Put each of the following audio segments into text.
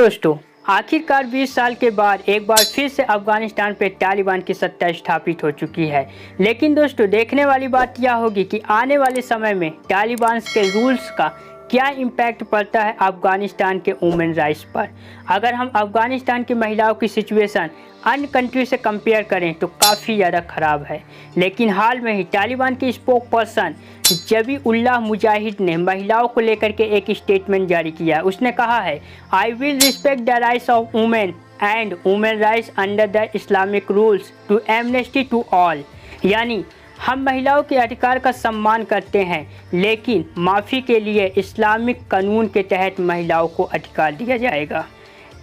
दोस्तों, आखिरकार 20 साल के बाद एक बार फिर से अफगानिस्तान पे तालिबान की सत्ता स्थापित हो चुकी है। लेकिन दोस्तों, देखने वाली बात यह होगी कि आने वाले समय में तालिबान के रूल्स का क्या इम्पैक्ट पड़ता है अफगानिस्तान के वुमेन राइट्स पर। अगर हम अफगानिस्तान की महिलाओं की सिचुएशन अन्य कंट्री से कंपेयर करें तो काफ़ी ज़्यादा ख़राब है। लेकिन हाल में ही तालिबान के स्पोक पर्सन ज़बीउल्लाह मुजाहिद ने महिलाओं को लेकर के एक स्टेटमेंट जारी किया। उसने कहा है, I will respect the rights of women and women rights under the Islamic rules to amnesty to all. यानी हम महिलाओं के अधिकार का सम्मान करते हैं, लेकिन माफ़ी के लिए इस्लामिक कानून के तहत महिलाओं को अधिकार दिया जाएगा।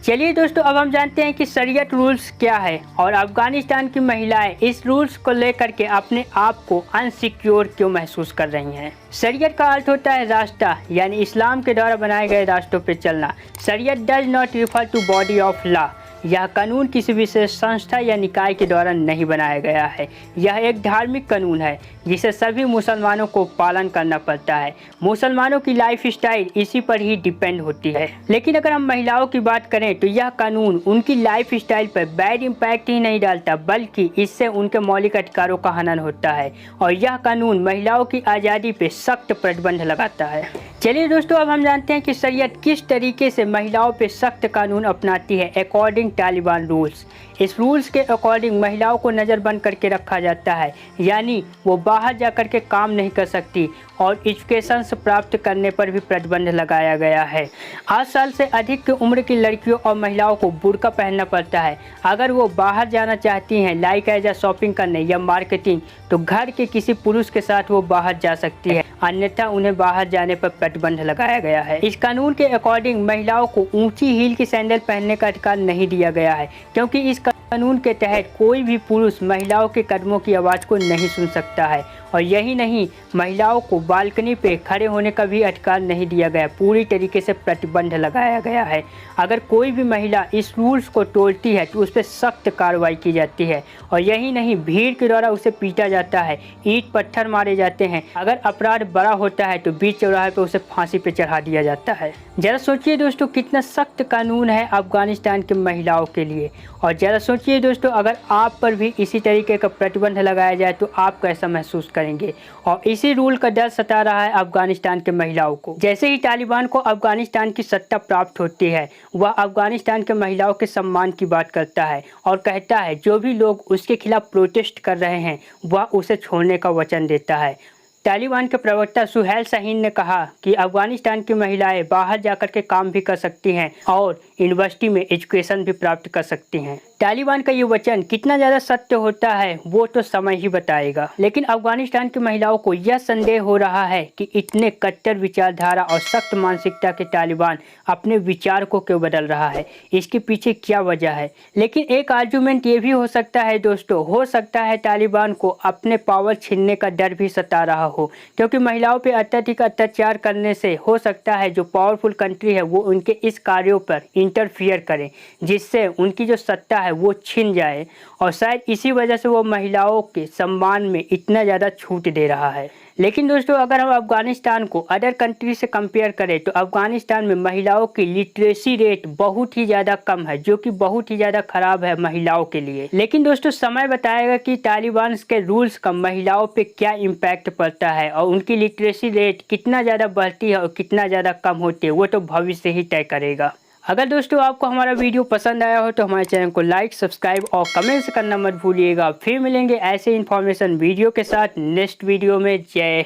चलिए दोस्तों, अब हम जानते हैं कि शरीयत रूल्स क्या है और अफगानिस्तान की महिलाएं इस रूल्स को लेकर के अपने आप को अनसिक्योर क्यों महसूस कर रही हैं। शरीयत का अर्थ होता है रास्ता, यानी इस्लाम के द्वारा बनाए गए रास्तों पर चलना। शरीयत does not refer to body of law. यह कानून किसी विशेष संस्था या निकाय के द्वारा नहीं बनाया गया है। यह एक धार्मिक कानून है जिसे सभी मुसलमानों को पालन करना पड़ता है। मुसलमानों की लाइफ स्टाइल इसी पर ही डिपेंड होती है। लेकिन अगर हम महिलाओं की बात करें तो यह कानून उनकी लाइफ स्टाइल पर बैड इम्पैक्ट ही नहीं डालता, बल्कि इससे उनके मौलिक अधिकारों का हनन होता है और यह कानून महिलाओं की आज़ादी पर सख्त प्रतिबंध लगाता है। चलिए दोस्तों, अब हम जानते हैं कि शरीयत किस तरीके से महिलाओं पर सख्त कानून अपनाती है अकॉर्डिंग तालिबान रूल्स। इस रूल्स के अकॉर्डिंग महिलाओं को नज़रबंद करके रखा जाता है, यानी वो बाहर जाकर के काम नहीं कर सकती और एजुकेशन प्राप्त करने पर भी प्रतिबंध लगाया गया है। 8 साल से अधिक की उम्र की लड़कियों और महिलाओं को बुर्का पहनना पड़ता है। अगर वो बाहर जाना चाहती हैं लाइक एज आ शॉपिंग करने या मार्केटिंग, तो घर के किसी पुरुष के साथ वो बाहर जा सकती है, अन्यथा उन्हें बाहर जाने पर प्रतिबंध लगाया गया है। इस कानून के अकॉर्डिंग महिलाओं को ऊंची हील की सैंडल पहनने का अधिकार नहीं दिया गया है, क्योंकि इस कानून के तहत कोई भी पुरुष महिलाओं के कदमों की आवाज़ को नहीं सुन सकता है। और यही नहीं, महिलाओं को बालकनी पे खड़े होने का भी अधिकार नहीं दिया गया, पूरी तरीके से प्रतिबंध लगाया गया है। अगर कोई भी महिला इस रूल्स को तोड़ती है तो उस पर सख्त कार्रवाई की जाती है। और यही नहीं, भीड़ के द्वारा उसे पीटा जाता है, ईंट पत्थर मारे जाते हैं। अगर अपराध बड़ा होता है तो बीच चौराहे पर उसे फांसी पे चढ़ा दिया जाता है। ज़रा सोचिए दोस्तों, कितना सख्त कानून है अफगानिस्तान की महिलाओं के लिए। और ज़रा सोचिए दोस्तों, अगर आप पर भी इसी तरीके का प्रतिबंध लगाया जाए तो आप कैसा महसूस करेंगे। और इसी रूल का डर सता रहा है अफगानिस्तान के महिलाओं को। जैसे ही तालिबान को अफगानिस्तान की सत्ता प्राप्त होती है, वह अफगानिस्तान के महिलाओं के सम्मान की बात करता है और कहता है जो भी लोग उसके खिलाफ प्रोटेस्ट कर रहे हैं वह उसे छोड़ने का वचन देता है। तालिबान के प्रवक्ता सुहेल शाहीन ने कहा कि अफगानिस्तान की महिलाएं बाहर जाकर के काम भी कर सकती हैं और यूनिवर्सिटी में एजुकेशन भी प्राप्त कर सकती हैं। तालिबान का ये वचन कितना ज़्यादा सत्य होता है वो तो समय ही बताएगा। लेकिन अफगानिस्तान की महिलाओं को यह संदेह हो रहा है कि इतने कट्टर विचारधारा और सख्त मानसिकता के तालिबान अपने विचार को क्यों बदल रहा है, इसके पीछे क्या वजह है। लेकिन एक आर्गुमेंट ये भी हो सकता है दोस्तों, हो सकता है तालिबान को अपने पावर छीनने का डर भी सता रहा हो, क्योंकि महिलाओं पर अत्यधिक अत्याचार करने से हो सकता है जो पावरफुल कंट्री है वो उनके इस कार्यों पर इंटरफियर करें, जिससे उनकी जो सत्ता है वो छिन जाए। और शायद इसी वजह से वो महिलाओं के सम्मान में इतना ज़्यादा छूट दे रहा है। लेकिन दोस्तों, अगर हम अफगानिस्तान को अदर कंट्री से कंपेयर करें तो अफगानिस्तान में महिलाओं की लिटरेसी रेट बहुत ही ज़्यादा कम है, जो कि बहुत ही ज़्यादा ख़राब है महिलाओं के लिए। लेकिन दोस्तों, समय बताएगा कि तालिबान के रूल्स का महिलाओं पे क्या इम्पैक्ट पड़ता है और उनकी लिटरेसी रेट कितना ज़्यादा बढ़ती है और कितना ज़्यादा कम होती है, वो तो भविष्य ही तय करेगा। अगर दोस्तों आपको हमारा वीडियो पसंद आया हो तो हमारे चैनल को लाइक, सब्सक्राइब और कमेंट्स करना मत भूलिएगा। फिर मिलेंगे ऐसे इन्फॉर्मेशन वीडियो के साथ नेक्स्ट वीडियो में। जय हिंद।